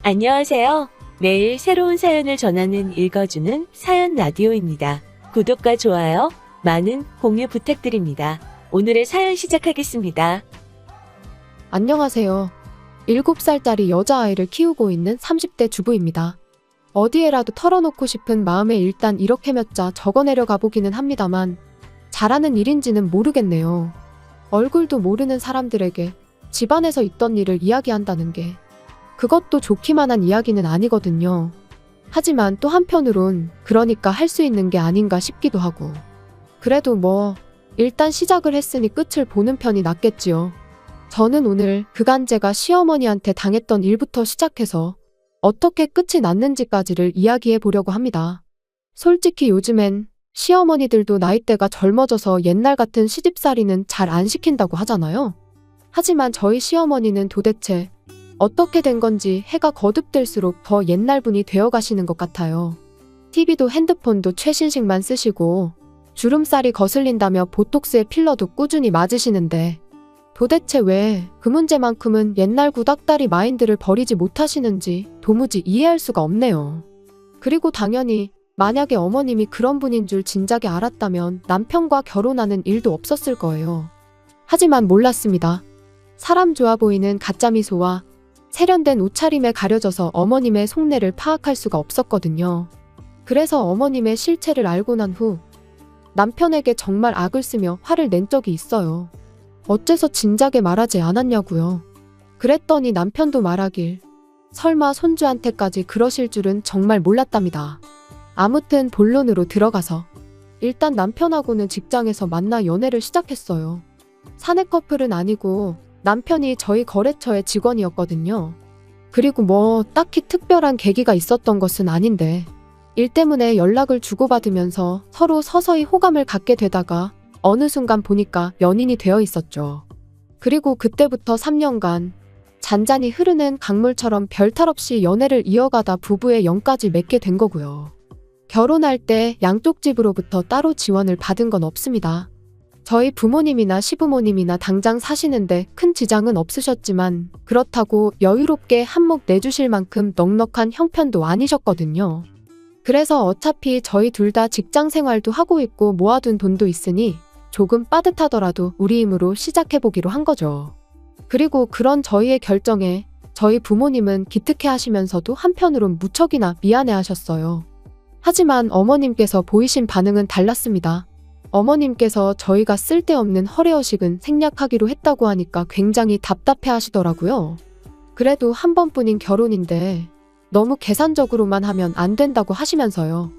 안녕하세요. 매일 새로운 사연을 전하는 읽어주는 사연 라디오입니다. 구독과 좋아요, 많은 공유 부탁드립니다. 오늘의 사연 시작하겠습니다. 안녕하세요. 7살짜리 여자아이를 키우고 있는 30대 주부입니다. 어디에라도 털어놓고 싶은 마음에 일단 이렇게 몇 자 적어내려 가보기는 합니다만 잘하는 일인지는 모르겠네요. 얼굴도 모르는 사람들에게 집안에서 있던 일을 이야기한다는 게 그것도 좋기만 한 이야기는 아니거든요. 하지만 또 한편으론 그러니까 할 수 있는 게 아닌가 싶기도 하고. 그래도 일단 시작을 했으니 끝을 보는 편이 낫겠지요. 저는 오늘 그간 제가 시어머니한테 당했던 일부터 시작해서 어떻게 끝이 났는지까지를 이야기해 보려고 합니다. 솔직히 요즘엔 시어머니들도 나이대가 젊어져서 옛날 같은 시집살이는 잘 안 시킨다고 하잖아요. 하지만 저희 시어머니는 도대체 어떻게 된 건지 해가 거듭될수록 더 옛날 분이 되어 가시는 것 같아요. TV도 핸드폰도 최신식만 쓰시고 주름살이 거슬린다며 보톡스에 필러도 꾸준히 맞으시는데 도대체 왜 그 문제만큼은 옛날 구닥다리 마인드를 버리지 못하시는지 도무지 이해할 수가 없네요. 그리고 당연히 만약에 어머님이 그런 분인 줄 진작에 알았다면 남편과 결혼하는 일도 없었을 거예요. 하지만 몰랐습니다. 사람 좋아 보이는 가짜 미소와 세련된 옷차림에 가려져서 어머님의 속내를 파악할 수가 없었거든요. 그래서 어머님의 실체를 알고 난 후 남편에게 정말 악을 쓰며 화를 낸 적이 있어요. 어째서 진작에 말하지 않았냐고요. 그랬더니 남편도 말하길 설마 손주한테까지 그러실 줄은 정말 몰랐답니다. 아무튼 본론으로 들어가서 일단 남편하고는 직장에서 만나 연애를 시작했어요. 사내 커플은 아니고 남편이 저희 거래처의 직원이었거든요. 그리고 딱히 특별한 계기가 있었던 것은 아닌데 일 때문에 연락을 주고받으면서 서로 서서히 호감을 갖게 되다가 어느 순간 보니까 연인이 되어 있었죠. 그리고 그때부터 3년간 잔잔히 흐르는 강물처럼 별탈 없이 연애를 이어가다 부부의 영까지 맺게 된 거고요. 결혼할 때 양쪽 집으로부터 따로 지원을 받은 건 없습니다. 저희 부모님이나 시부모님이나 당장 사시는데 큰 지장은 없으셨지만 그렇다고 여유롭게 한몫 내주실 만큼 넉넉한 형편도 아니셨거든요. 그래서 어차피 저희 둘 다 직장 생활도 하고 있고 모아둔 돈도 있으니 조금 빠듯하더라도 우리 힘으로 시작해보기로 한 거죠. 그리고 그런 저희의 결정에 저희 부모님은 기특해 하시면서도 한편으론 무척이나 미안해 하셨어요. 하지만 어머님께서 보이신 반응은 달랐습니다. 어머님께서 저희가 쓸데없는 허례허식은 생략하기로 했다고 하니까 굉장히 답답해 하시더라고요. 그래도 한 번뿐인 결혼인데 너무 계산적으로만 하면 안 된다고 하시면서요.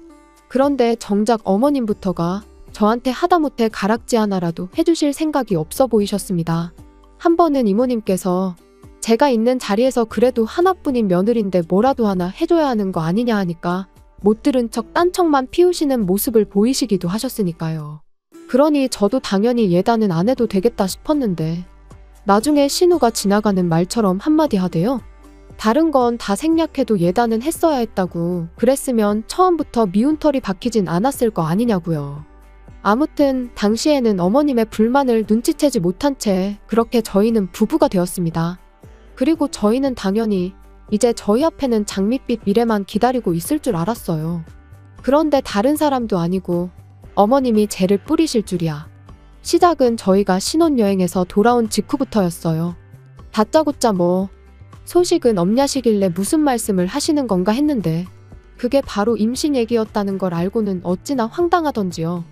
그런데 정작 어머님부터가 저한테 하다못해 가락지 하나라도 해주실 생각이 없어 보이셨습니다. 한 번은 이모님께서 제가 있는 자리에서 그래도 하나뿐인 며느리인데 뭐라도 하나 해줘야 하는 거 아니냐 하니까 못 들은 척 딴척만 피우시는 모습을 보이시기도 하셨으니까요. 그러니 저도 당연히 예단은 안 해도 되겠다 싶었는데 나중에 신우가 지나가는 말처럼 한마디 하대요. 다른 건 다 생략해도 예단은 했어야 했다고. 그랬으면 처음부터 미운 털이 박히진 않았을 거 아니냐고요. 아무튼 당시에는 어머님의 불만을 눈치채지 못한 채 그렇게 저희는 부부가 되었습니다. 그리고 저희는 당연히 이제 저희 앞에는 장밋빛 미래만 기다리고 있을 줄 알았어요. 그런데 다른 사람도 아니고 어머님이 죄를 뿌리실 줄이야. 시작은 저희가 신혼여행에서 돌아온 직후부터였어요. 다짜고짜 소식은 없냐시길래 무슨 말씀을 하시는 건가 했는데 그게 바로 임신 얘기였다는 걸 알고는 어찌나 황당하던지요.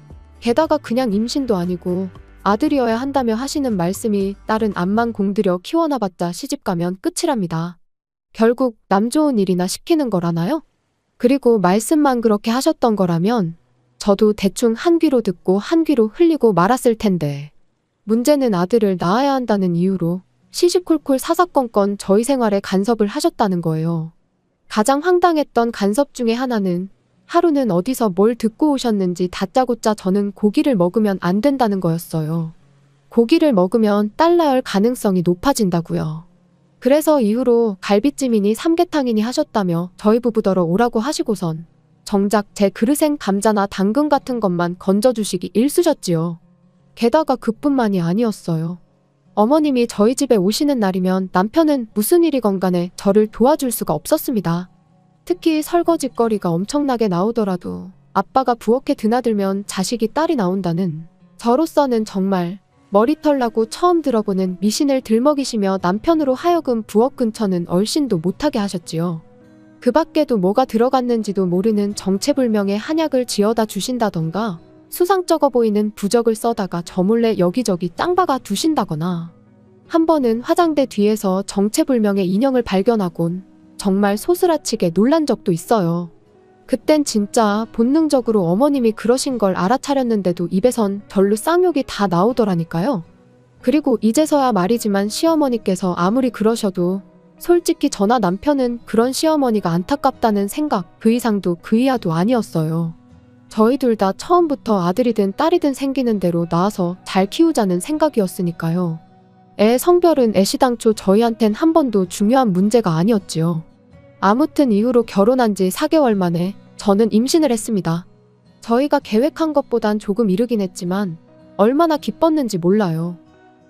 게다가 그냥 임신도 아니고 아들이어야 한다며 하시는 말씀이 딸은 암만 공들여 키워놔봤자 시집가면 끝이랍니다. 결국 남 좋은 일이나 시키는 거라나요? 그리고 말씀만 그렇게 하셨던 거라면 저도 대충 한 귀로 듣고 한 귀로 흘리고 말았을 텐데 문제는 아들을 낳아야 한다는 이유로 시시콜콜 사사건건 저희 생활에 간섭을 하셨다는 거예요. 가장 황당했던 간섭 중에 하나는 하루는 어디서 뭘 듣고 오셨는지 다짜고짜 저는 고기를 먹으면 안 된다는 거였어요. 고기를 먹으면 딸 낳을 가능성이 높아진다고요. 그래서 이후로 갈비찜이니 삼계탕이니 하셨다며 저희 부부더러 오라고 하시고선 정작 제 그릇엔 감자나 당근 같은 것만 건져주시기 일쑤셨지요. 게다가 그뿐만이 아니었어요. 어머님이 저희 집에 오시는 날이면 남편은 무슨 일이건 간에 저를 도와줄 수가 없었습니다. 특히 설거지거리가 엄청나게 나오더라도 아빠가 부엌에 드나들면 자식이 딸이 나온다는, 저로서는 정말 머리털 나고 처음 들어보는 미신을 들먹이시며 남편으로 하여금 부엌 근처는 얼씬도 못하게 하셨지요. 그 밖에도 뭐가 들어갔는지도 모르는 정체불명의 한약을 지어다 주신다던가 수상쩍어 보이는 부적을 써다가 저 몰래 여기저기 짱 박아 두신다거나, 한 번은 화장대 뒤에서 정체불명의 인형을 발견하곤 정말 소스라치게 놀란 적도 있어요. 그땐 진짜 본능적으로 어머님이 그러신 걸 알아차렸는데도 입에선 절로 쌍욕이 다 나오더라니까요. 그리고 이제서야 말이지만 시어머니께서 아무리 그러셔도 솔직히 저나 남편은 그런 시어머니가 안타깝다는 생각 그 이상도 그 이하도 아니었어요. 저희 둘 다 처음부터 아들이든 딸이든 생기는 대로 낳아서 잘 키우자는 생각이었으니까요. 애 성별은 애시당초 저희한텐 한 번도 중요한 문제가 아니었지요. 아무튼 이후로 결혼한 지 4개월 만에 저는 임신을 했습니다. 저희가 계획한 것보단 조금 이르긴 했지만 얼마나 기뻤는지 몰라요.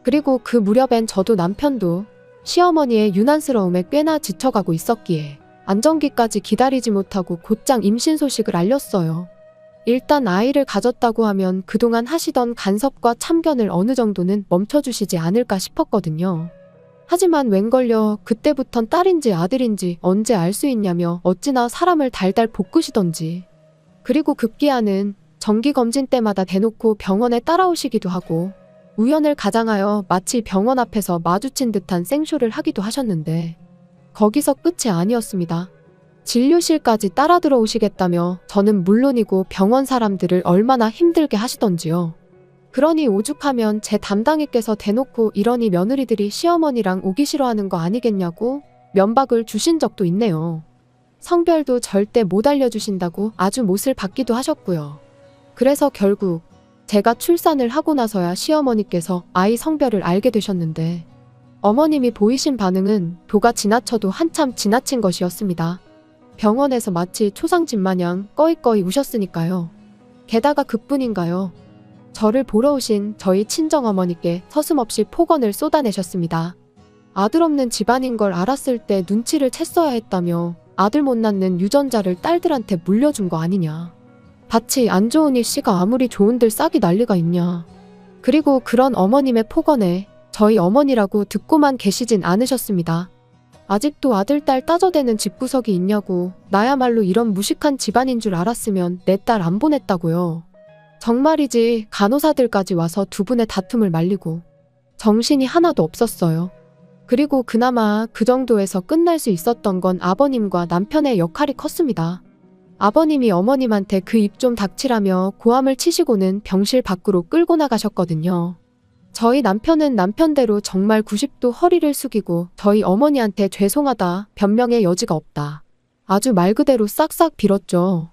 그리고 그 무렵엔 저도 남편도 시어머니의 유난스러움에 꽤나 지쳐가고 있었기에 안정기까지 기다리지 못하고 곧장 임신 소식을 알렸어요. 일단 아이를 가졌다고 하면 그동안 하시던 간섭과 참견을 어느 정도는 멈춰주시지 않을까 싶었거든요. 하지만 웬걸요, 그때부턴 딸인지 아들인지 언제 알 수 있냐며 어찌나 사람을 달달 볶으시던지. 그리고 급기야는 정기검진 때마다 대놓고 병원에 따라오시기도 하고 우연을 가장하여 마치 병원 앞에서 마주친 듯한 생쇼를 하기도 하셨는데 거기서 끝이 아니었습니다. 진료실까지 따라 들어오시겠다며 저는 물론이고 병원 사람들을 얼마나 힘들게 하시던지요. 그러니 오죽하면 제 담당이께서 대놓고 이러니 며느리들이 시어머니랑 오기 싫어하는 거 아니겠냐고 면박을 주신 적도 있네요. 성별도 절대 못 알려주신다고 아주 못을 받기도 하셨고요. 그래서 결국 제가 출산을 하고 나서야 시어머니께서 아이 성별을 알게 되셨는데 어머님이 보이신 반응은 도가 지나쳐도 한참 지나친 것이었습니다. 병원에서 마치 초상집 마냥 꺼이꺼이 우셨으니까요. 게다가 그뿐인가요? 저를 보러 오신 저희 친정어머니께 서슴없이 폭언을 쏟아내셨습니다. 아들 없는 집안인 걸 알았을 때 눈치를 챘어야 했다며 아들 못 낳는 유전자를 딸들한테 물려준 거 아니냐. 밭이 안 좋으니 씨가 아무리 좋은들 싹이 난리가 있냐. 그리고 그런 어머님의 폭언에 저희 어머니라고 듣고만 계시진 않으셨습니다. 아직도 아들, 딸 따져대는 집구석이 있냐고, 나야말로 이런 무식한 집안인 줄 알았으면 내 딸 안 보냈다고요. 정말이지 간호사들까지 와서 두 분의 다툼을 말리고 정신이 하나도 없었어요. 그리고 그나마 그 정도에서 끝날 수 있었던 건 아버님과 남편의 역할이 컸습니다. 아버님이 어머님한테 그 입 좀 닥치라며 고함을 치시고는 병실 밖으로 끌고 나가셨거든요. 저희 남편은 남편대로 정말 90도 허리를 숙이고 저희 어머니한테 죄송하다, 변명의 여지가 없다, 아주 말 그대로 싹싹 빌었죠.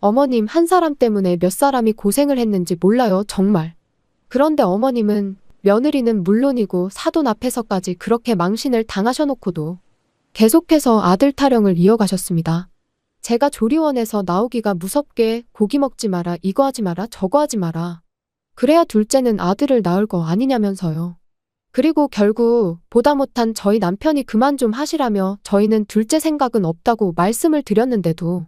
어머님 한 사람 때문에 몇 사람이 고생을 했는지 몰라요, 정말. 그런데 어머님은 며느리는 물론이고 사돈 앞에서까지 그렇게 망신을 당하셔놓고도 계속해서 아들 타령을 이어가셨습니다. 제가 조리원에서 나오기가 무섭게 고기 먹지 마라, 이거 하지 마라, 저거 하지 마라. 그래야 둘째는 아들을 낳을 거 아니냐면서요. 그리고 결국 보다 못한 저희 남편이 그만 좀 하시라며 저희는 둘째 생각은 없다고 말씀을 드렸는데도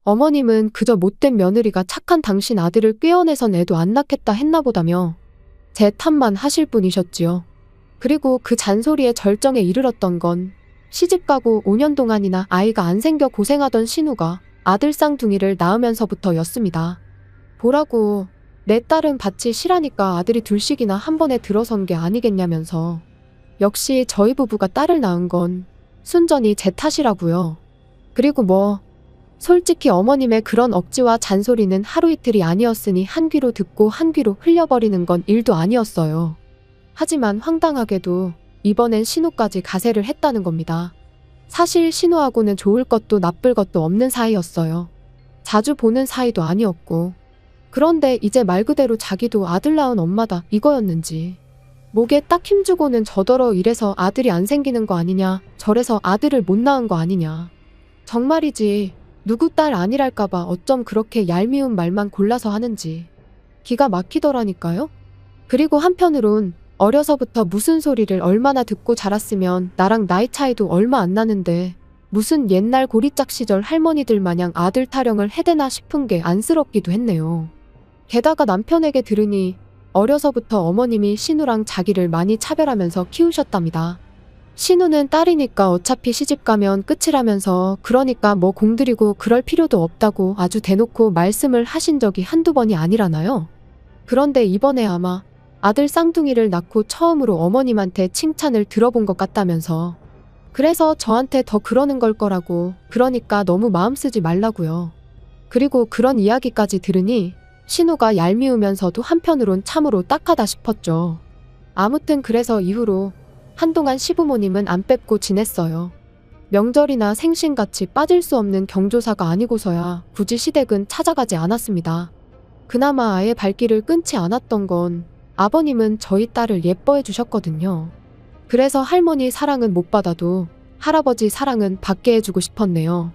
어머님은 그저 못된 며느리가 착한 당신 아들을 꿰어내선 애도 안 낳겠다 했나 보다며 제 탓만 하실 분이셨지요. 그리고 그 잔소리의 절정에 이르렀던 건 시집가고 5년 동안이나 아이가 안 생겨 고생하던 신우가 아들 쌍둥이를 낳으면서부터였습니다. 보라고, 내 딸은 밭이 실하니까 아들이 둘씩이나 한 번에 들어선 게 아니겠냐면서 역시 저희 부부가 딸을 낳은 건 순전히 제 탓이라고요. 그리고 솔직히 어머님의 그런 억지와 잔소리는 하루 이틀이 아니었으니 한 귀로 듣고 한 귀로 흘려버리는 건 일도 아니었어요. 하지만 황당하게도 이번엔 신우까지 가세를 했다는 겁니다. 사실 신우하고는 좋을 것도 나쁠 것도 없는 사이였어요. 자주 보는 사이도 아니었고. 그런데 이제 말 그대로 자기도 아들 낳은 엄마다 이거였는지. 목에 딱 힘주고는 저더러 이래서 아들이 안 생기는 거 아니냐, 저래서 아들을 못 낳은 거 아니냐. 정말이지 누구 딸 아니랄까봐 어쩜 그렇게 얄미운 말만 골라서 하는지 기가 막히더라니까요. 그리고 한편으론 어려서부터 무슨 소리를 얼마나 듣고 자랐으면 나랑 나이 차이도 얼마 안 나는데 무슨 옛날 고리짝 시절 할머니들 마냥 아들 타령을 해대나 싶은 게 안쓰럽기도 했네요. 게다가 남편에게 들으니 어려서부터 어머님이 신우랑 자기를 많이 차별하면서 키우셨답니다. 신우는 딸이니까 어차피 시집가면 끝이라면서 그러니까 뭐 공들이고 그럴 필요도 없다고 아주 대놓고 말씀을 하신 적이 한두 번이 아니라나요? 그런데 이번에 아마 아들 쌍둥이를 낳고 처음으로 어머님한테 칭찬을 들어본 것 같다면서 그래서 저한테 더 그러는 걸 거라고 그러니까 너무 마음 쓰지 말라고요. 그리고 그런 이야기까지 들으니 신우가 얄미우면서도 한편으론 참으로 딱하다 싶었죠. 아무튼 그래서 이후로 한동안 시부모님은 안 뵙고 지냈어요. 명절이나 생신같이 빠질 수 없는 경조사가 아니고서야 굳이 시댁은 찾아가지 않았습니다. 그나마 아예 발길을 끊지 않았던 건 아버님은 저희 딸을 예뻐해 주셨거든요. 그래서 할머니 사랑은 못 받아도 할아버지 사랑은 받게 해주고 싶었네요.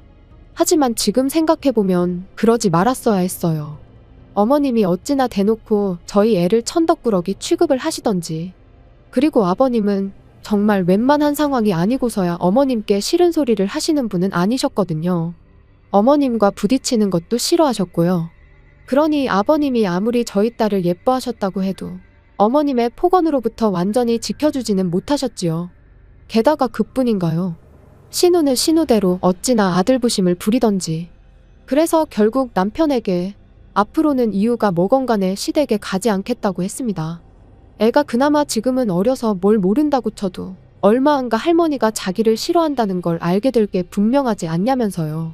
하지만 지금 생각해보면 그러지 말았어야 했어요. 어머님이 어찌나 대놓고 저희 애를 천덕꾸러기 취급을 하시던지. 그리고 아버님은 정말 웬만한 상황이 아니고서야 어머님께 싫은 소리를 하시는 분은 아니셨거든요. 어머님과 부딪히는 것도 싫어하셨고요. 그러니 아버님이 아무리 저희 딸을 예뻐하셨다고 해도 어머님의 폭언으로부터 완전히 지켜주지는 못하셨지요. 게다가 그뿐인가요? 신우는 신우대로 어찌나 아들부심을 부리던지. 그래서 결국 남편에게 앞으로는 이유가 뭐건 간에 시댁에 가지 않겠다고 했습니다. 애가 그나마 지금은 어려서 뭘 모른다고 쳐도 얼마 안가 할머니가 자기를 싫어한다는 걸 알게 될 게 분명하지 않냐면서요.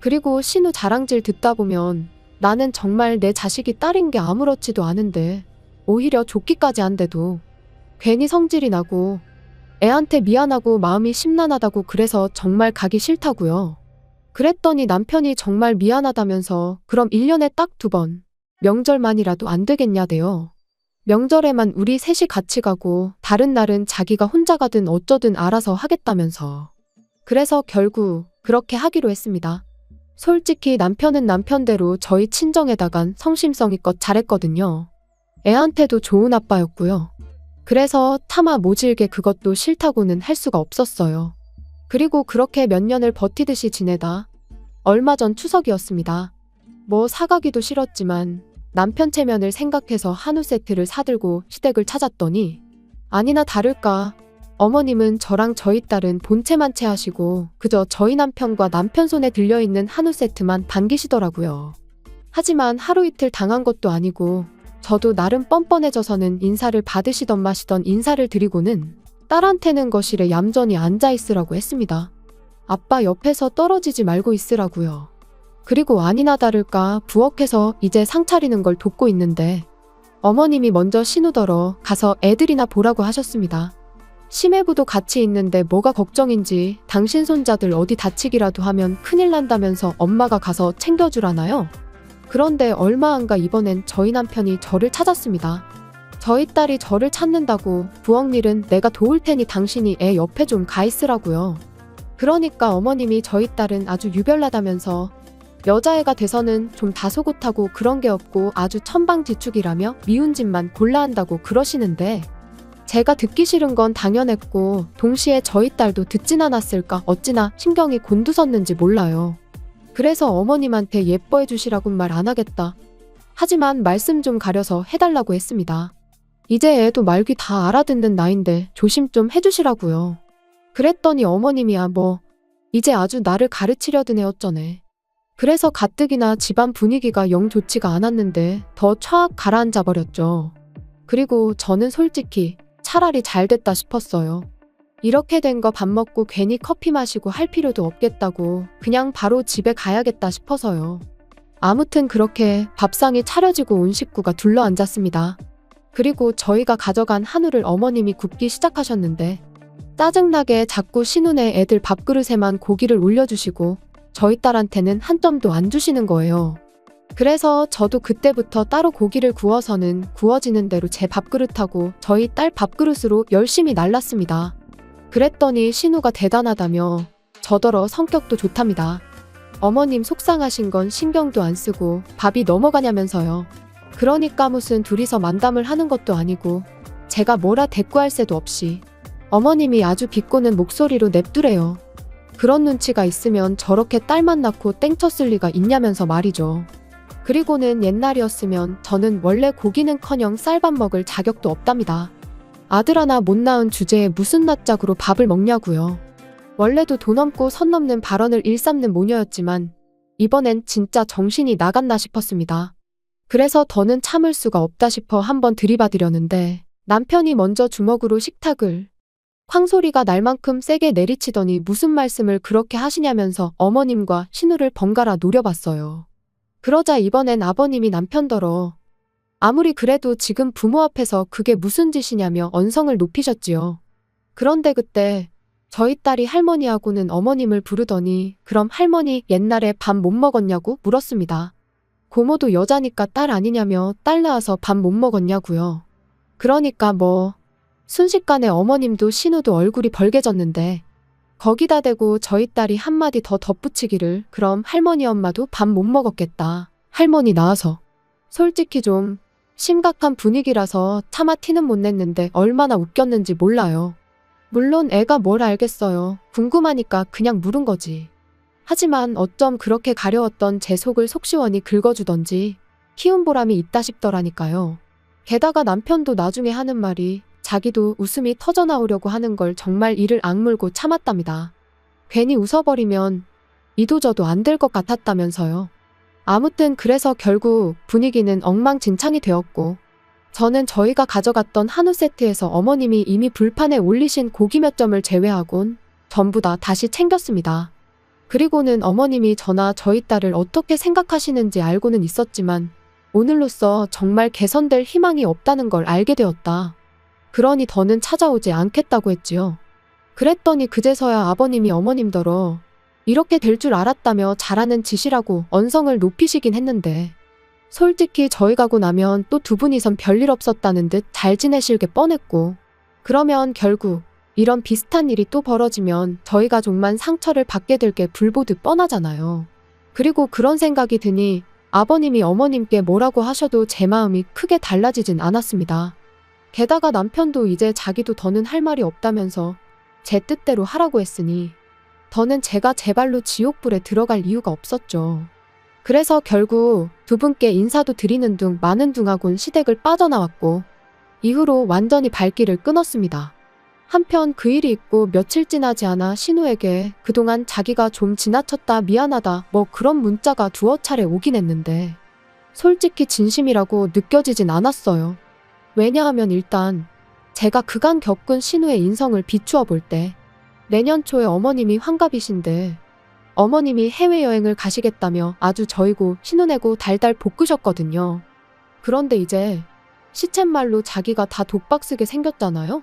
그리고 신우 자랑질 듣다 보면 나는 정말 내 자식이 딸인 게 아무렇지도 않은데 오히려 좋기까지 한데도 괜히 성질이 나고 애한테 미안하고 마음이 심란하다고 그래서 정말 가기 싫다고요. 그랬더니 남편이 정말 미안하다면서 그럼 1년에 딱 2번 명절만이라도 안 되겠냐대요. 명절에만 우리 셋이 같이 가고 다른 날은 자기가 혼자 가든 어쩌든 알아서 하겠다면서. 그래서 결국 그렇게 하기로 했습니다. 솔직히 남편은 남편대로 저희 친정에다간 성심성의껏 잘했거든요. 애한테도 좋은 아빠였고요. 그래서 타마 모질게 그것도 싫다고는 할 수가 없었어요. 그리고 그렇게 몇 년을 버티듯이 지내다 얼마 전 추석이었습니다. 뭐 사가기도 싫었지만 남편 체면을 생각해서 한우 세트를 사들고 시댁을 찾았더니 아니나 다를까 어머님은 저랑 저희 딸은 본체만 체하시고 그저 저희 남편과 남편 손에 들려있는 한우 세트만 반기시더라고요. 하지만 하루 이틀 당한 것도 아니고 저도 나름 뻔뻔해져서는 인사를 받으시던 마시던 인사를 드리고는 딸한테는 거실에 얌전히 앉아있으라고 했습니다. 아빠 옆에서 떨어지지 말고 있으라고요. 그리고 아니나 다를까 부엌에서 이제 상 차리는 걸 돕고 있는데 어머님이 먼저 신우더러 가서 애들이나 보라고 하셨습니다. 심해부도 같이 있는데 뭐가 걱정인지 당신 손자들 어디 다치기라도 하면 큰일 난다면서 엄마가 가서 챙겨주라나요? 그런데 얼마 안가 이번엔 저희 남편이 저를 찾았습니다. 저희 딸이 저를 찾는다고 부엌 일은 내가 도울 테니 당신이 애 옆에 좀 가 있으라고요. 그러니까 어머님이 저희 딸은 아주 유별나다면서 여자애가 돼서는 좀 다소곳하고 그런 게 없고 아주 천방지축이라며 미운 짓만 골라 한다고 그러시는데 제가 듣기 싫은 건 당연했고 동시에 저희 딸도 듣진 않았을까 어찌나 신경이 곤두섰는지 몰라요. 그래서 어머님한테 예뻐해 주시라고 말 안 하겠다. 하지만 말씀 좀 가려서 해달라고 했습니다. 이제 애도 말귀 다 알아듣는 나이인데 조심 좀 해주시라고요. 그랬더니 어머님이야 뭐 이제 아주 나를 가르치려던 애 어쩌네. 그래서 가뜩이나 집안 분위기가 영 좋지가 않았는데 더 촥 가라앉아 버렸죠. 그리고 저는 솔직히 차라리 잘 됐다 싶었어요. 이렇게 된 거 밥 먹고 괜히 커피 마시고 할 필요도 없겠다고 그냥 바로 집에 가야겠다 싶어서요. 아무튼 그렇게 밥상이 차려지고 온 식구가 둘러앉았습니다. 그리고 저희가 가져간 한우를 어머님이 굽기 시작하셨는데 짜증나게 자꾸 신우네 애들 밥그릇에만 고기를 올려주시고 저희 딸한테는 한 점도 안 주시는 거예요. 그래서 저도 그때부터 따로 고기를 구워서는 구워지는 대로 제 밥그릇하고 저희 딸 밥그릇으로 열심히 날랐습니다. 그랬더니 신우가 대단하다며 저더러 성격도 좋답니다. 어머님 속상하신 건 신경도 안 쓰고 밥이 넘어가냐면서요. 그러니까 무슨 둘이서 만담을 하는 것도 아니고 제가 뭐라 대꾸할 새도 없이 어머님이 아주 비꼬는 목소리로 냅두래요. 그런 눈치가 있으면 저렇게 딸만 낳고 땡쳤을 리가 있냐면서 말이죠. 그리고는 옛날이었으면 저는 원래 고기는커녕 쌀밥 먹을 자격도 없답니다. 아들 하나 못 낳은 주제에 무슨 낯짝으로 밥을 먹냐고요. 원래도 돈 없고 선 넘는 발언을 일삼는 모녀였지만 이번엔 진짜 정신이 나갔나 싶었습니다. 그래서 더는 참을 수가 없다 싶어 한번 들이받으려는데 남편이 먼저 주먹으로 식탁을 쾅 소리가 날 만큼 세게 내리치더니 무슨 말씀을 그렇게 하시냐면서 어머님과 신우를 번갈아 노려봤어요. 그러자 이번엔 아버님이 남편더러 아무리 그래도 지금 부모 앞에서 그게 무슨 짓이냐며 언성을 높이셨지요. 그런데 그때 저희 딸이 할머니하고는 어머님을 부르더니 그럼 할머니 옛날에 밥 못 먹었냐고 물었습니다. 고모도 여자니까 딸 아니냐며 딸 낳아서 밥 못 먹었냐고요. 그러니까 뭐 순식간에 어머님도 신우도 얼굴이 벌개졌는데 거기다 대고 저희 딸이 한마디 더 덧붙이기를 그럼 할머니 엄마도 밥 못 먹었겠다. 할머니 낳아서. 솔직히 좀 심각한 분위기라서 차마 티는 못 냈는데 얼마나 웃겼는지 몰라요. 물론 애가 뭘 알겠어요. 궁금하니까 그냥 물은 거지. 하지만 어쩜 그렇게 가려웠던 제 속을 속시원히 긁어주던지 키운 보람이 있다 싶더라니까요. 게다가 남편도 나중에 하는 말이 자기도 웃음이 터져나오려고 하는 걸 정말 이를 악물고 참았답니다. 괜히 웃어버리면 이도저도 안 될 것 같았다면서요. 아무튼 그래서 결국 분위기는 엉망진창이 되었고 저는 저희가 가져갔던 한우 세트에서 어머님이 이미 불판에 올리신 고기 몇 점을 제외하곤 전부 다 다시 챙겼습니다. 그리고는 어머님이 저나 저희 딸을 어떻게 생각하시는지 알고는 있었지만 오늘로써 정말 개선될 희망이 없다는 걸 알게 되었다. 그러니 더는 찾아오지 않겠다고 했지요. 그랬더니 그제서야 아버님이 어머님더러 이렇게 될 줄 알았다며 잘하는 짓이라고 언성을 높이시긴 했는데 솔직히 저희 가고 나면 또 두 분이선 별일 없었다는 듯 잘 지내실 게 뻔했고 그러면 결국 이런 비슷한 일이 또 벌어지면 저희 가족만 상처를 받게 될 게 불보듯 뻔하잖아요. 그리고 그런 생각이 드니 아버님이 어머님께 뭐라고 하셔도 제 마음이 크게 달라지진 않았습니다. 게다가 남편도 이제 자기도 더는 할 말이 없다면서 제 뜻대로 하라고 했으니 더는 제가 제 발로 지옥불에 들어갈 이유가 없었죠. 그래서 결국 두 분께 인사도 드리는 둥 마는 둥하곤 시댁을 빠져나왔고 이후로 완전히 발길을 끊었습니다. 한편 그 일이 있고 며칠 지나지 않아 신우에게 그동안 자기가 좀 지나쳤다 미안하다 뭐 그런 문자가 두어 차례 오긴 했는데 솔직히 진심이라고 느껴지진 않았어요. 왜냐하면 일단 제가 그간 겪은 신우의 인성을 비추어 볼 때 내년 초에 어머님이 환갑이신데 어머님이 해외여행을 가시겠다며 아주 저이고 신우내고 달달 볶으셨거든요. 그런데 이제 시쳇말로 자기가 다 독박 쓰게 생겼잖아요.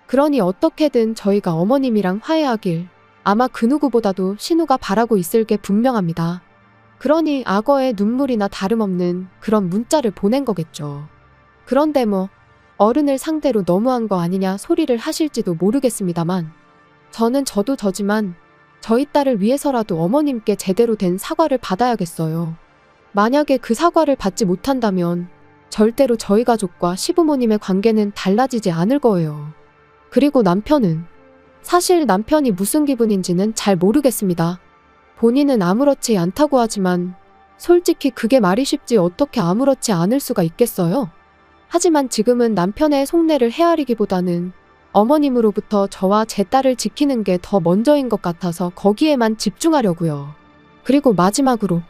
그러니 어떻게든 저희가 어머님이랑 화해하길 아마 그 누구보다도 신우가 바라고 있을 게 분명합니다. 그러니 악어의 눈물이나 다름없는 그런 문자를 보낸 거겠죠. 그런데 뭐 어른을 상대로 너무한 거 아니냐 소리를 하실지도 모르겠습니다만 저는 저도 저지만 저희 딸을 위해서라도 어머님께 제대로 된 사과를 받아야겠어요. 만약에 그 사과를 받지 못한다면 절대로 저희 가족과 시부모님의 관계는 달라지지 않을 거예요. 그리고 남편은 사실 남편이 무슨 기분인지는 잘 모르겠습니다. 본인은 아무렇지 않다고 하지만 솔직히 그게 말이 쉽지 어떻게 아무렇지 않을 수가 있겠어요? 하지만 지금은 남편의 속내를 헤아리기보다는 어머님으로부터 저와 제 딸을 지키는 게 더 먼저인 것 같아서 거기에만 집중하려고요. 그리고 마지막으로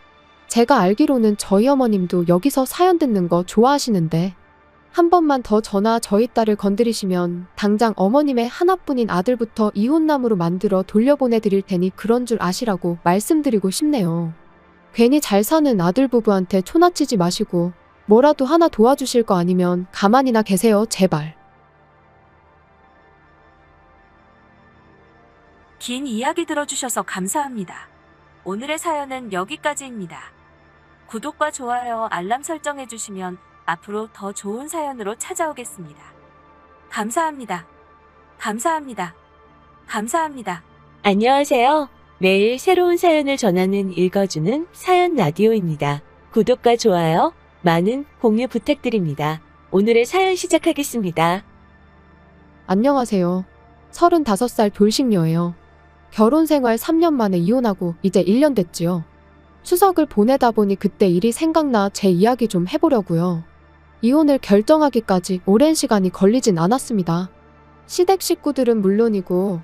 제가 알기로는 저희 어머님도 여기서 사연 듣는 거 좋아하시는데 한 번만 더 저나 저희 딸을 건드리시면 당장 어머님의 하나뿐인 아들부터 이혼남으로 만들어 돌려보내드릴 테니 그런 줄 아시라고 말씀드리고 싶네요. 괜히 잘 사는 아들 부부한테 초나치지 마시고 뭐라도 하나 도와주실 거 아니면 가만히나 계세요, 제발. 긴 이야기 들어주셔서 감사합니다. 오늘의 사연은 여기까지입니다. 구독과 좋아요, 알람 설정해주시면 앞으로 더 좋은 사연으로 찾아오겠습니다. 감사합니다. 감사합니다. 감사합니다. 안녕하세요. 매일 새로운 사연을 전하는 읽어주는 사연 라디오입니다. 구독과 좋아요, 많은 공유 부탁드립니다. 오늘의 사연 시작하겠습니다. 안녕하세요. 35살 돌싱녀예요. 결혼 생활 3년 만에 이혼하고 이제 1년 됐지요. 추석을 보내다 보니 그때 일이 생각나 제 이야기 좀 해보려고요. 이혼을 결정하기까지 오랜 시간이 걸리진 않았습니다. 시댁 식구들은 물론이고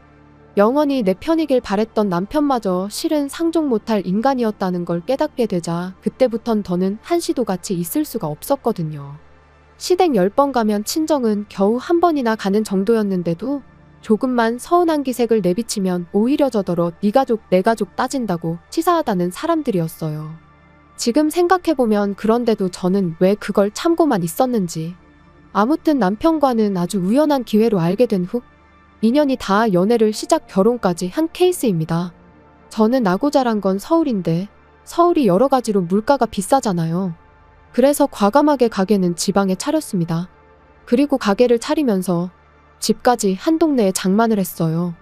영원히 내 편이길 바랬던 남편마저 실은 상종 못할 인간이었다는 걸 깨닫게 되자 그때부턴 더는 한시도 같이 있을 수가 없었거든요. 시댁 10번 가면 친정은 겨우 한 번이나 가는 정도였는데도 조금만 서운한 기색을 내비치면 오히려 저더러 네 가족 내 가족 따진다고 치사하다는 사람들이었어요. 지금 생각해보면 그런데도 저는 왜 그걸 참고만 있었는지. 아무튼 남편과는 아주 우연한 기회로 알게 된 후 인연이 다 연애를 시작 결혼까지 한 케이스입니다. 저는 나고 자란 건 서울인데 서울이 여러 가지로 물가가 비싸잖아요. 그래서 과감하게 가게는 지방에 차렸습니다. 그리고 가게를 차리면서 집까지 한 동네에 장만을 했어요.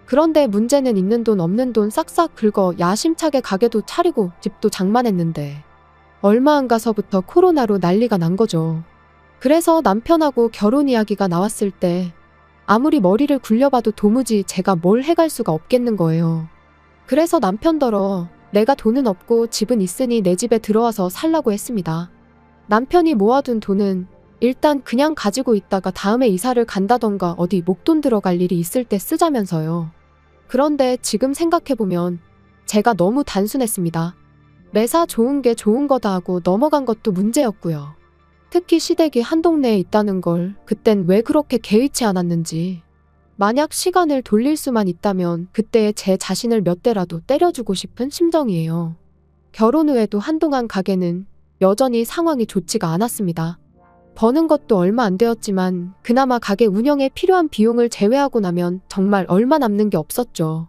그런데 문제는 있는 돈 없는 돈 싹싹 긁어 야심차게 가게도 차리고 집도 장만했는데 얼마 안 가서부터 코로나로 난리가 난 거죠. 그래서 남편하고 결혼 이야기가 나왔을 때 아무리 머리를 굴려봐도 도무지 제가 뭘 해갈 수가 없겠는 거예요. 그래서 남편더러 내가 돈은 없고 집은 있으니 내 집에 들어와서 살라고 했습니다. 남편이 모아둔 돈은 일단 그냥 가지고 있다가 다음에 이사를 간다던가 어디 목돈 들어갈 일이 있을 때 쓰자면서요. 그런데 지금 생각해보면 제가 너무 단순했습니다. 매사 좋은 게 좋은 거다 하고 넘어간 것도 문제였고요. 특히 시댁이 한 동네에 있다는 걸 그땐 왜 그렇게 개의치 않았는지. 만약 시간을 돌릴 수만 있다면 그때의 제 자신을 몇 대라도 때려주고 싶은 심정이에요. 결혼 후에도 한동안 가게는 여전히 상황이 좋지가 않았습니다. 버는 것도 얼마 안 되었지만 그나마 가게 운영에 필요한 비용을 제외하고 나면 정말 얼마 남는 게 없었죠.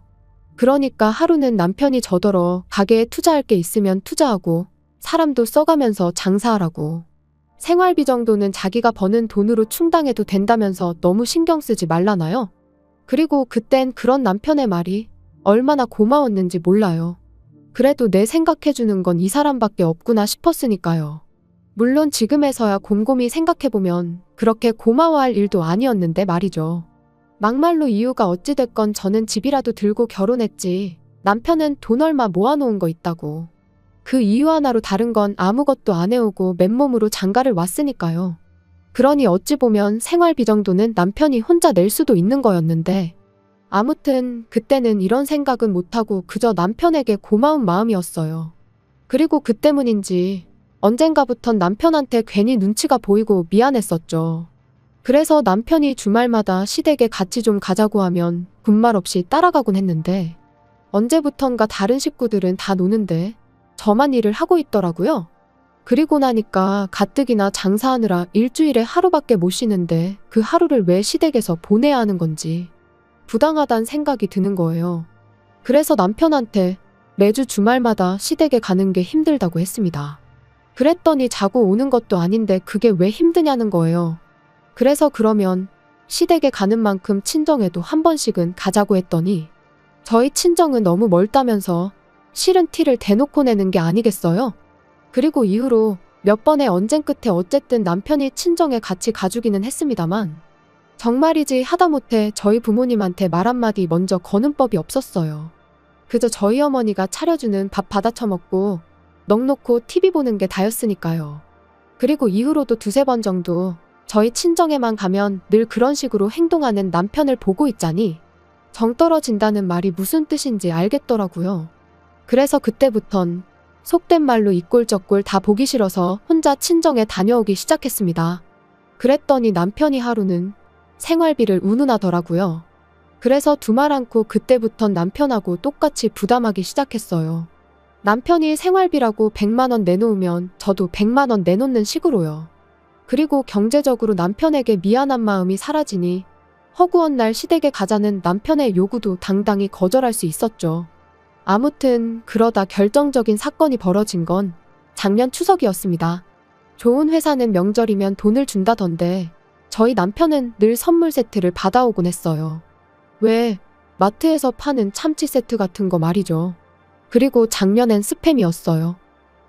그러니까 하루는 남편이 저더러 가게에 투자할 게 있으면 투자하고 사람도 써가면서 장사하라고. 생활비 정도는 자기가 버는 돈으로 충당해도 된다면서 너무 신경 쓰지 말라나요? 그리고 그땐 그런 남편의 말이 얼마나 고마웠는지 몰라요. 그래도 내 생각해주는 건 이 사람밖에 없구나 싶었으니까요. 물론 지금에서야 곰곰이 생각해보면 그렇게 고마워할 일도 아니었는데 말이죠. 막말로 이유가 어찌됐건 저는 집이라도 들고 결혼했지 남편은 돈 얼마 모아놓은 거 있다고. 그 이유 하나로 다른 건 아무것도 안 해오고 맨몸으로 장가를 왔으니까요. 그러니 어찌 보면 생활비 정도는 남편이 혼자 낼 수도 있는 거였는데 아무튼 그때는 이런 생각은 못하고 그저 남편에게 고마운 마음이었어요. 그리고 그 때문인지 언젠가부턴 남편한테 괜히 눈치가 보이고 미안했었죠. 그래서 남편이 주말마다 시댁에 같이 좀 가자고 하면 군말 없이 따라가곤 했는데 언제부턴가 다른 식구들은 다 노는데 저만 일을 하고 있더라고요. 그리고 나니까 가뜩이나 장사하느라 일주일에 하루밖에 못 쉬는데 그 하루를 왜 시댁에서 보내야 하는 건지 부당하다는 생각이 드는 거예요. 그래서 남편한테 매주 주말마다 시댁에 가는 게 힘들다고 했습니다. 그랬더니 자고 오는 것도 아닌데 그게 왜 힘드냐는 거예요. 그래서 그러면 시댁에 가는 만큼 친정에도 한 번씩은 가자고 했더니 저희 친정은 너무 멀다면서 싫은 티를 대놓고 내는 게 아니겠어요? 그리고 이후로 몇 번의 언쟁 끝에 어쨌든 남편이 친정에 같이 가주기는 했습니다만 정말이지 하다못해 저희 부모님한테 말 한마디 먼저 거는 법이 없었어요. 그저 저희 어머니가 차려주는 밥 받아 처먹고 넋놓고 TV 보는 게 다였으니까요. 그리고 이후로도 두세 번 정도 저희 친정에만 가면 늘 그런 식으로 행동하는 남편을 보고 있자니 정 떨어진다는 말이 무슨 뜻인지 알겠더라고요. 그래서 그때부턴 속된 말로 이꼴저꼴 다 보기 싫어서 혼자 친정에 다녀오기 시작했습니다. 그랬더니 남편이 하루는 생활비를 운운하더라고요. 그래서 두말 않고 그때부턴 남편하고 똑같이 부담하기 시작했어요. 남편이 생활비라고 100만 원 내놓으면 저도 100만 원 내놓는 식으로요. 그리고 경제적으로 남편에게 미안한 마음이 사라지니 허구한 날 시댁에 가자는 남편의 요구도 당당히 거절할 수 있었죠. 아무튼 그러다 결정적인 사건이 벌어진 건 작년 추석이었습니다. 좋은 회사는 명절이면 돈을 준다던데 저희 남편은 늘 선물 세트를 받아오곤 했어요. 왜? 마트에서 파는 참치 세트 같은 거 말이죠. 그리고 작년엔 스팸이었어요.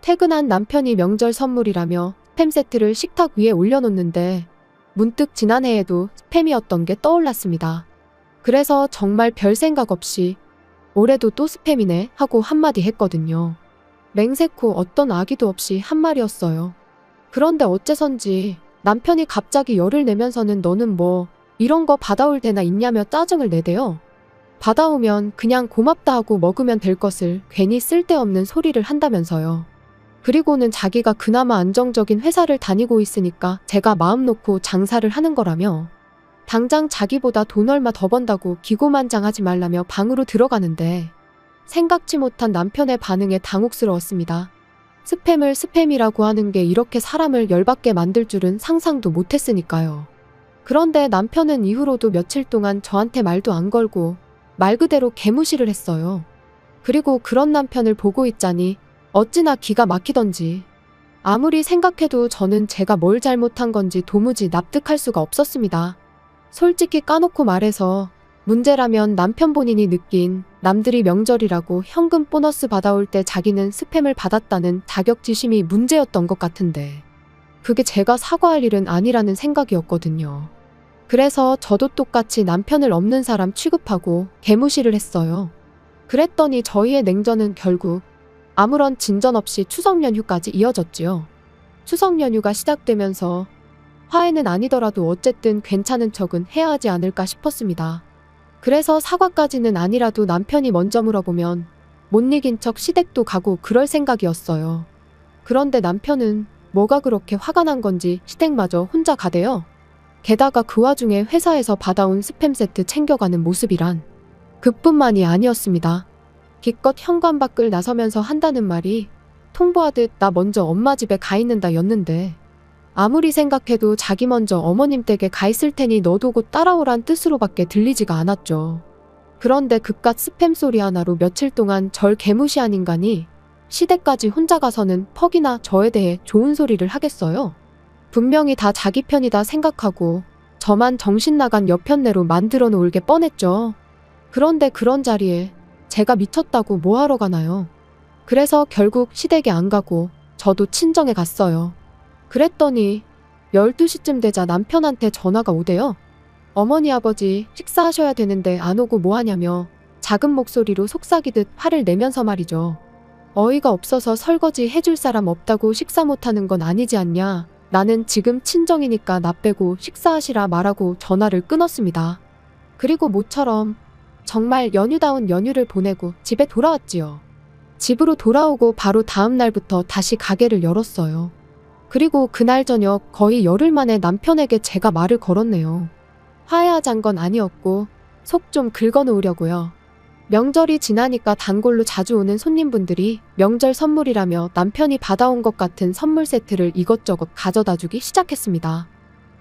퇴근한 남편이 명절 선물이라며 스팸 세트를 식탁 위에 올려놓는데 문득 지난해에도 스팸이었던 게 떠올랐습니다. 그래서 정말 별 생각 없이 올해도 또 스팸이네 하고 한마디 했거든요. 맹세코 어떤 악의도 없이 한 말이었어요. 그런데 어째선지 남편이 갑자기 열을 내면서는 너는 뭐 이런 거 받아올 데나 있냐며 짜증을 내대요. 받아오면 그냥 고맙다 하고 먹으면 될 것을 괜히 쓸데없는 소리를 한다면서요. 그리고는 자기가 그나마 안정적인 회사를 다니고 있으니까 제가 마음 놓고 장사를 하는 거라며 당장 자기보다 돈 얼마 더 번다고 기고만장하지 말라며 방으로 들어가는데 생각지 못한 남편의 반응에 당혹스러웠습니다. 스팸을 스팸이라고 하는 게 이렇게 사람을 열받게 만들 줄은 상상도 못했으니까요. 그런데 남편은 이후로도 며칠 동안 저한테 말도 안 걸고 말 그대로 개무시를 했어요. 그리고 그런 남편을 보고 있자니 어찌나 기가 막히던지 아무리 생각해도 저는 제가 뭘 잘못한 건지 도무지 납득할 수가 없었습니다. 솔직히 까놓고 말해서 문제라면 남편 본인이 느낀 남들이 명절이라고 현금 보너스 받아올 때 자기는 스팸을 받았다는 자격지심이 문제였던 것 같은데 그게 제가 사과할 일은 아니라는 생각이었거든요. 그래서 저도 똑같이 남편을 없는 사람 취급하고 개무시를 했어요. 그랬더니 저희의 냉전은 결국 아무런 진전 없이 추석 연휴까지 이어졌지요. 추석 연휴가 시작되면서 화해는 아니더라도 어쨌든 괜찮은 척은 해야 하지 않을까 싶었습니다. 그래서 사과까지는 아니라도 남편이 먼저 물어보면 못 이긴 척 시댁도 가고 그럴 생각이었어요. 그런데 남편은 뭐가 그렇게 화가 난 건지 시댁마저 혼자 가대요. 게다가 그 와중에 회사에서 받아온 스팸 세트 챙겨가는 모습이란 그뿐만이 아니었습니다. 기껏 현관 밖을 나서면서 한다는 말이 통보하듯 나 먼저 엄마 집에 가 있는다 였는데 아무리 생각해도 자기 먼저 어머님 댁에 가 있을 테니 너도 곧 따라오란 뜻으로밖에 들리지가 않았죠. 그런데 그깟 스팸 소리 하나로 며칠 동안 절 개무시한 인간이 시댁까지 혼자 가서는 퍽이나 저에 대해 좋은 소리를 하겠어요. 분명히 다 자기 편이다 생각하고 저만 정신 나간 여편네로 만들어 놓을 게 뻔했죠. 그런데 그런 자리에 제가 미쳤다고 뭐하러 가나요? 그래서 결국 시댁에 안 가고 저도 친정에 갔어요. 그랬더니 12시쯤 되자 남편한테 전화가 오대요. 어머니 아버지 식사하셔야 되는데 안 오고 뭐하냐며 작은 목소리로 속삭이듯 화를 내면서 말이죠. 어이가 없어서 설거지 해줄 사람 없다고 식사 못하는 건 아니지 않냐. 나는 지금 친정이니까 나 빼고 식사하시라 말하고 전화를 끊었습니다. 그리고 모처럼 정말 연휴다운 연휴를 보내고 집에 돌아왔지요. 집으로 돌아오고 바로 다음 날부터 다시 가게를 열었어요. 그리고 그날 저녁 거의 열흘 만에 남편에게 제가 말을 걸었네요. 화해하잔 건 아니었고 속 좀 긁어놓으려고요. 명절이 지나니까 단골로 자주 오는 손님분들이 명절 선물이라며 남편이 받아온 것 같은 선물 세트를 이것저것 가져다 주기 시작했습니다.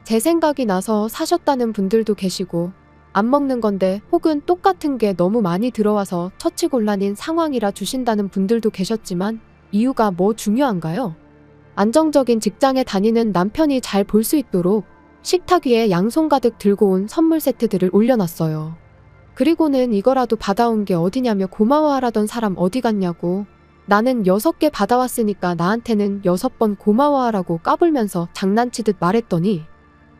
제 생각이 나서 사셨다는 분들도 계시고 안 먹는 건데 혹은 똑같은 게 너무 많이 들어와서 처치곤란인 상황이라 주신다는 분들도 계셨지만 이유가 뭐 중요한가요? 안정적인 직장에 다니는 남편이 잘 볼 수 있도록 식탁 위에 양손 가득 들고 온 선물 세트들을 올려놨어요. 그리고는 이거라도 받아온 게 어디냐며 고마워하라던 사람 어디 갔냐고 나는 6개 받아왔으니까 나한테는 6번 고마워하라고 까불면서 장난치듯 말했더니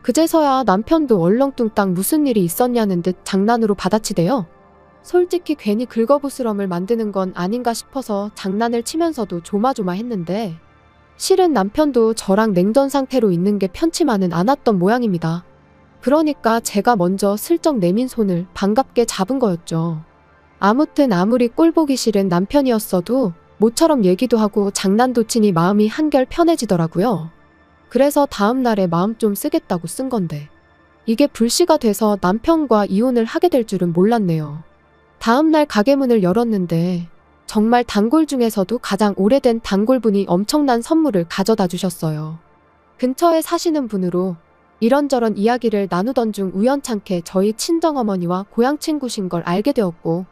그제서야 남편도 얼렁뚱땅 무슨 일이 있었냐는 듯 장난으로 받아치대요. 솔직히 괜히 긁어부스럼을 만드는 건 아닌가 싶어서 장난을 치면서도 조마조마했는데 실은 남편도 저랑 냉전 상태로 있는 게 편치만은 않았던 모양입니다. 그러니까 제가 먼저 슬쩍 내민 손을 반갑게 잡은 거였죠. 아무튼 아무리 꼴보기 싫은 남편이었어도 모처럼 얘기도 하고 장난도 치니 마음이 한결 편해지더라고요. 그래서 다음 날에 마음 좀 쓰겠다고 쓴 건데 이게 불씨가 돼서 남편과 이혼을 하게 될 줄은 몰랐네요. 다음 날 가게 문을 열었는데 정말 단골 중에서도 가장 오래된 단골분이 엄청난 선물을 가져다 주셨어요. 근처에 사시는 분으로 이런저런 이야기를 나누던 중 우연찮게 저희 친정어머니와 고향 친구신 걸 알게 되었고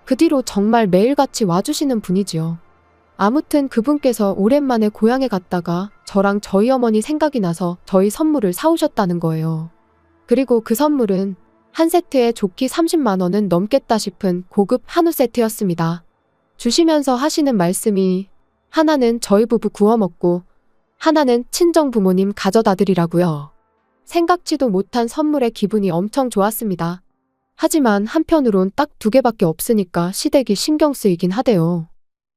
그 뒤로 정말 매일같이 와주시는 분이지요. 아무튼 그분께서 오랜만에 고향에 갔다가 저랑 저희 어머니 생각이 나서 저희 선물을 사오셨다는 거예요. 그리고 그 선물은 한 세트에 좋기 30만 원은 넘겠다 싶은 고급 한우 세트였습니다. 주시면서 하시는 말씀이 하나는 저희 부부 구워 먹고 하나는 친정 부모님 가져다 드리라고요. 생각지도 못한 선물에 기분이 엄청 좋았습니다. 하지만 한편으론 딱 2개밖에 없으니까 시댁이 신경 쓰이긴 하대요.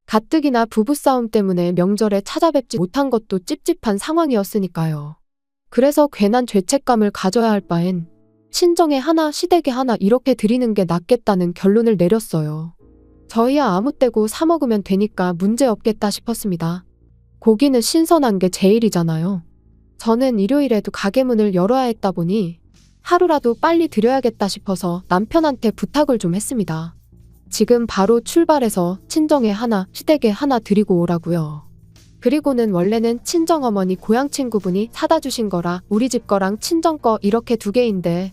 가뜩이나 부부싸움 때문에 명절에 찾아뵙지 못한 것도 찝찝한 상황이었으니까요. 그래서 괜한 죄책감을 가져야 할 바엔 친정에 하나, 시댁에 하나 이렇게 드리는 게 낫겠다는 결론을 내렸어요. 저희야 아무 때고 사 먹으면 되니까 문제 없겠다 싶었습니다. 고기는 신선한 게 제일이잖아요. 저는 일요일에도 가게 문을 열어야 했다 보니 하루라도 빨리 드려야겠다 싶어서 남편한테 부탁을 좀 했습니다. 지금 바로 출발해서 친정에 하나, 시댁에 하나 드리고 오라고요. 그리고는 원래는 친정어머니 고향 친구분이 사다 주신 거라 우리 집 거랑 친정 거 이렇게 2개인데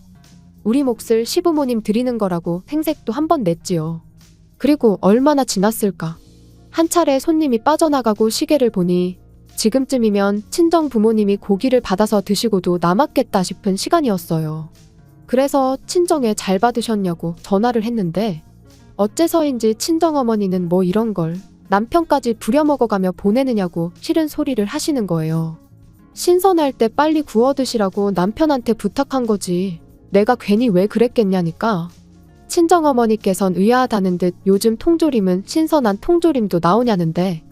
우리 몫을 시부모님 드리는 거라고 생색도 한번 냈지요. 그리고 얼마나 지났을까. 한 차례 손님이 빠져나가고 시계를 보니 지금쯤이면 친정 부모님이 고기를 받아서 드시고도 남았겠다 싶은 시간이었어요. 그래서 친정에 잘 받으셨냐고 전화를 했는데 어째서인지 친정어머니는 뭐 이런 걸 남편까지 부려먹어가며 보내느냐고 싫은 소리를 하시는 거예요. 신선할 때 빨리 구워 드시라고 남편한테 부탁한 거지. 내가 괜히 왜 그랬겠냐니까. 친정어머니께선 의아하다는 듯 요즘 통조림은 신선한 통조림도 나오냐는데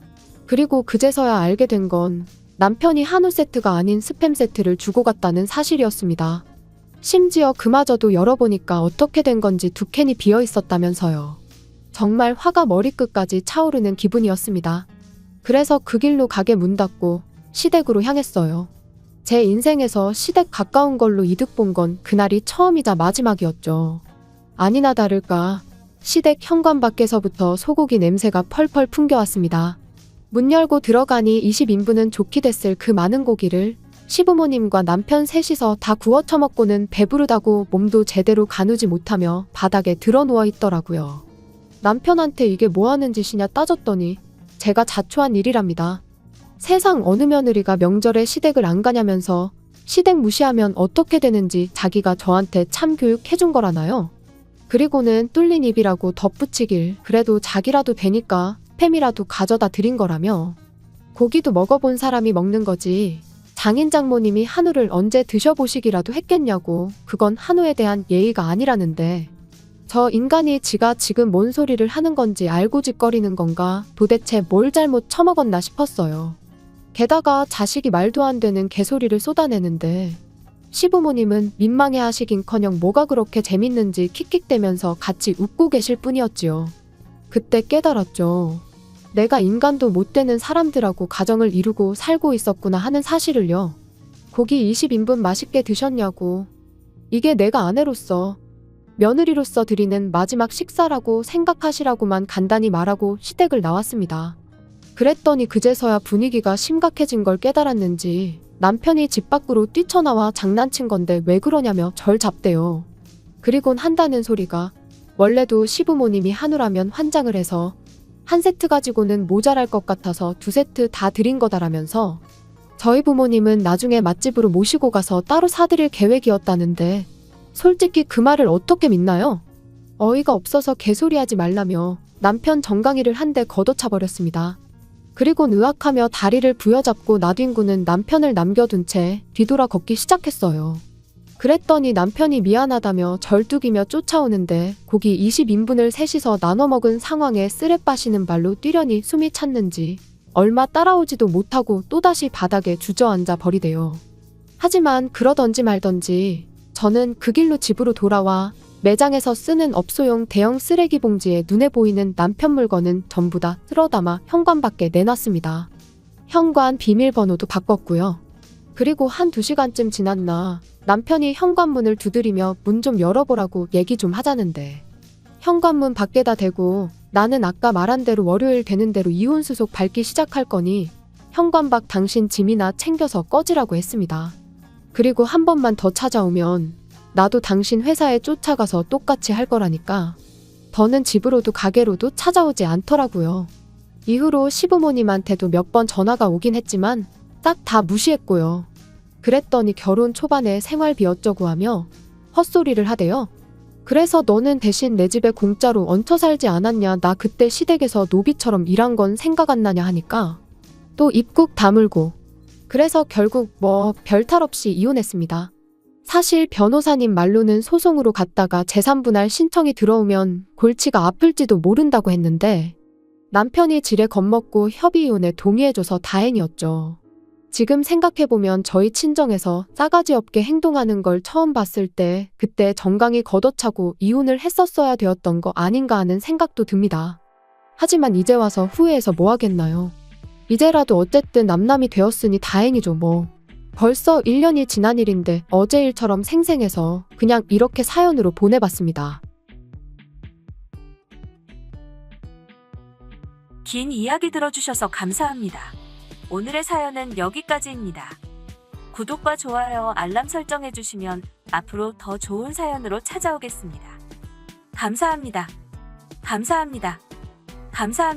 그리고 그제서야 알게 된 건 남편이 한우 세트가 아닌 스팸 세트를 주고 갔다는 사실이었습니다. 심지어 그마저도 열어보니까 어떻게 된 건지 2캔이 비어 있었다면서요. 정말 화가 머리끝까지 차오르는 기분이었습니다. 그래서 그 길로 가게 문 닫고 시댁으로 향했어요. 제 인생에서 시댁 가까운 걸로 이득 본 건 그날이 처음이자 마지막이었죠. 아니나 다를까 시댁 현관 밖에서부터 소고기 냄새가 펄펄 풍겨왔습니다. 문 열고 들어가니 20인분은 좋게 됐을 그 많은 고기를 시부모님과 남편 셋이서 다 구워 처먹고는 배부르다고 몸도 제대로 가누지 못하며 바닥에 드러 누워 있더라고요. 남편한테 이게 뭐 하는 짓이냐 따졌더니 제가 자초한 일이랍니다. 세상 어느 며느리가 명절에 시댁을 안 가냐면서 시댁 무시하면 어떻게 되는지 자기가 저한테 참교육 해준 거라나요? 그리고는 뚫린 입이라고 덧붙이길 그래도 자기라도 되니까 팸이라도 가져다 드린 거라며. 고기도 먹어본 사람이 먹는 거지 장인 장모님이 한우를 언제 드셔보시기라도 했겠냐고. 그건 한우에 대한 예의가 아니라는데 저 인간이 지가 지금 뭔 소리를 하는 건지 알고 짓거리는 건가. 도대체 뭘 잘못 처먹었나 싶었어요. 게다가 자식이 말도 안 되는 개소리를 쏟아내는데 시부모님은 민망해하시긴커녕 뭐가 그렇게 재밌는지 킥킥대면서 같이 웃고 계실 뿐이었지요. 그때 깨달았죠. 내가 인간도 못 되는 사람들하고 가정을 이루고 살고 있었구나 하는 사실을요. 고기 20인분 맛있게 드셨냐고. 이게 내가 아내로서 며느리로서 드리는 마지막 식사라고 생각하시라고만 간단히 말하고 시댁을 나왔습니다. 그랬더니 그제서야 분위기가 심각해진 걸 깨달았는지 남편이 집 밖으로 뛰쳐나와 장난친 건데 왜 그러냐며 절 잡대요. 그리곤 한다는 소리가 원래도 시부모님이 한우라면 환장을 해서 한 세트 가지고는 모자랄 것 같아서 2세트 다 드린 거다라면서 저희 부모님은 나중에 맛집으로 모시고 가서 따로 사드릴 계획이었다는데 솔직히 그 말을 어떻게 믿나요? 어이가 없어서 개소리하지 말라며 남편 정강이를 한 대 걷어차버렸습니다. 그리곤 의학하며 다리를 부여잡고 나뒹구는 남편을 남겨둔 채 뒤돌아 걷기 시작했어요. 그랬더니 남편이 미안하다며 절뚝이며 쫓아오는데 고기 20인분을 셋이서 나눠 먹은 상황에 쓰레 빠시는 발로 뛰려니 숨이 찼는지 얼마 따라오지도 못하고 또다시 바닥에 주저앉아 버리대요. 하지만 그러던지 말던지 저는 그 길로 집으로 돌아와 매장에서 쓰는 업소용 대형 쓰레기 봉지에 눈에 보이는 남편 물건은 전부 다 쓸어담아 현관 밖에 내놨습니다. 현관 비밀번호도 바꿨고요. 그리고 1-2시간쯤 지났나 남편이 현관문을 두드리며 문 좀 열어보라고 얘기 좀 하자는데 현관문 밖에다 대고 나는 아까 말한 대로 월요일 되는 대로 이혼수속 밟기 시작할 거니 현관 밖 당신 짐이나 챙겨서 꺼지라고 했습니다. 그리고 한 번만 더 찾아오면 나도 당신 회사에 쫓아가서 똑같이 할 거라니까. 더는 집으로도 가게로도 찾아오지 않더라고요. 이후로 시부모님한테도 몇 번 전화가 오긴 했지만 딱 다 무시했고요. 그랬더니 결혼 초반에 생활비 어쩌고 하며 헛소리를 하대요. 그래서 너는 대신 내 집에 공짜로 얹혀 살지 않았냐. 나 그때 시댁에서 노비처럼 일한 건 생각 안 나냐 하니까 또 입국 다물고. 그래서 결국 별 탈 없이 이혼했습니다. 사실 변호사님 말로는 소송으로 갔다가 재산분할 신청이 들어오면 골치가 아플지도 모른다고 했는데 남편이 지레 겁먹고 협의이혼에 동의해줘서 다행이었죠. 지금 생각해보면 저희 친정에서 싸가지 없게 행동하는 걸 처음 봤을 때 그때 정강이 걷어차고 이혼을 했었어야 되었던 거 아닌가 하는 생각도 듭니다. 하지만 이제 와서 후회해서 뭐 하겠나요? 이제라도 어쨌든 남남이 되었으니 다행이죠 뭐. 벌써 1년이 지난 일인데 어제 일처럼 생생해서 그냥 이렇게 사연으로 보내봤습니다. 긴 이야기 들어주셔서 감사합니다. 오늘의 사연은 여기까지입니다. 구독과 좋아요, 알람 설정해주시면 앞으로 더 좋은 사연으로 찾아오겠습니다. 감사합니다. 감사합니다. 감사합니다.